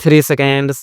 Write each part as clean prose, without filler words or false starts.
3 seconds.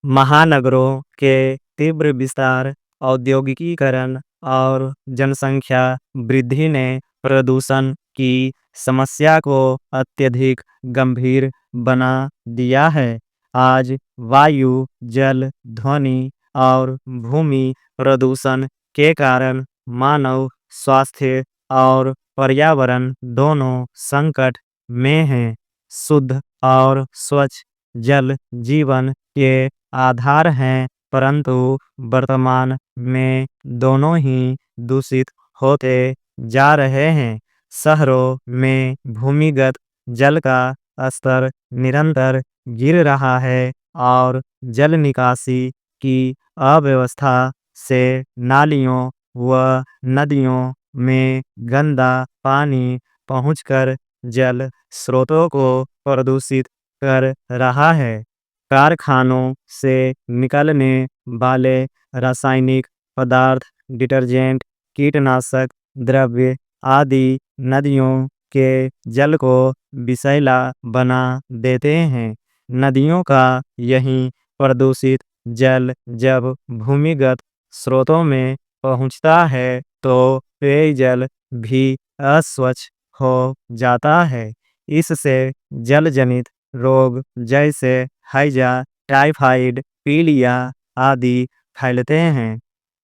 महानगरों के तीव्र विस्तार, औद्योगिकीकरण और जनसंख्या वृद्धि ने प्रदूषण की समस्या को अत्यधिक गंभीर बना दिया है। आज वायु, जल, ध्वनि और भूमि प्रदूषण के कारण मानव स्वास्थ्य और पर्यावरण दोनों संकट में हैं। शुद्ध और स्वच्छ जल जीवन के आधार हैं, परंतु वर्तमान में दोनों ही दूषित होते जा रहे हैं। शहरों में भूमिगत जल का स्तर निरंतर गिर रहा है और जल निकासी की अव्यवस्था से नालियों व नदियों में गंदा पानी पहुंचकर जल स्रोतों को प्रदूषित कर रहा है। कारखानों से निकलने वाले रासायनिक पदार्थ, डिटर्जेंट, कीटनाशक द्रव्य आदि नदियों के जल को विषैला बना देते हैं। नदियों का यही प्रदूषित जल जब भूमिगत स्रोतों में पहुंचता है तो पेयजल भी अस्वच्छ हो जाता है। इससे जल जनित रोग जैसे हैजा, टाइफाइड, पीलिया आदि फैलते हैं।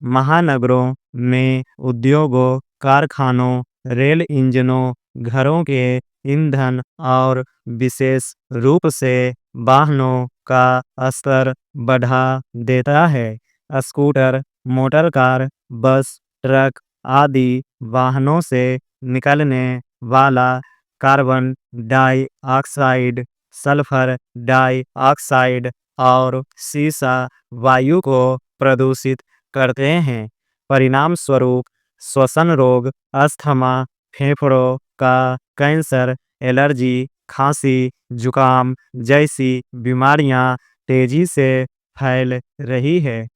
महानगरों में उद्योगों, कारखानों, रेल इंजनों, घरों के ईंधन और विशेष रूप से वाहनों का स्तर बढ़ा देता है। स्कूटर, मोटर कार, बस, ट्रक आदि वाहनों से निकलने वाला कार्बन डाइऑक्साइड, सल्फर डाइऑक्साइड और सीसा वायु को प्रदूषित करते हैं। परिणाम स्वरूप श्वसन रोग, अस्थमा, फेफड़ों का कैंसर, एलर्जी, खांसी, जुकाम जैसी बीमारियां तेजी से फैल रही है।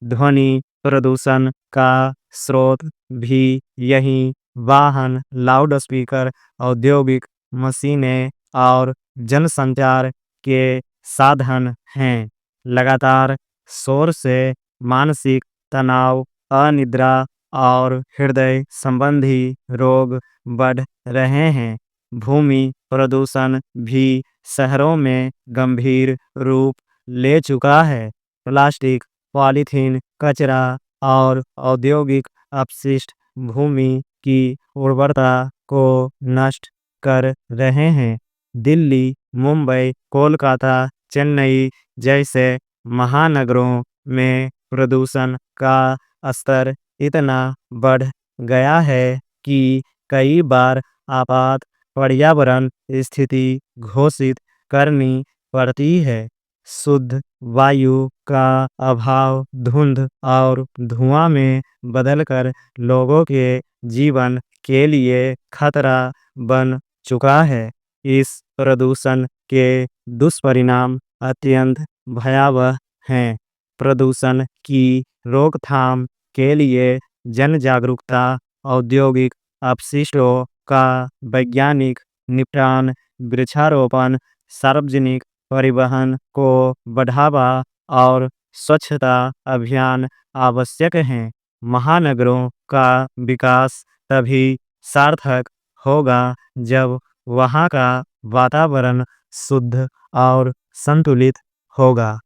ध्वनि प्रदूषण का स्रोत भी यही वाहन, लाउडस्पीकर, औद्योगिक मशीनें और जनसंचार के साधन हैं। लगातार शोर से मानसिक तनाव, अनिद्रा और हृदय संबंधी रोग बढ़ रहे हैं। भूमि प्रदूषण भी शहरों में गंभीर रूप ले चुका है। प्लास्टिक, पॉलीथीन, कचरा और औद्योगिक अपशिष्ट भूमि की उर्वरता को नष्ट कर रहे हैं। दिल्ली, मुंबई, कोलकाता, चेन्नई जैसे महानगरों में प्रदूषण का स्तर इतना बढ़ गया है कि कई बार आपात पर्यावरण स्थिति घोषित करनी पड़ती है। शुद्ध वायु का अभाव धुंध और धुआं में बदलकर लोगों के जीवन के लिए खतरा बन चुका है। इस प्रदूषण के दुष्परिणाम अत्यंत भयावह हैं। प्रदूषण की रोकथाम के लिए जन जागरूकता, औद्योगिक अपशिष्टों का वैज्ञानिक निपटान, वृक्षारोपण, सार्वजनिक परिवहन को बढ़ावा और स्वच्छता अभियान आवश्यक हैं। महानगरों का विकास तभी सार्थक होगा जब वहाँ का वातावरण शुद्ध और संतुलित होगा।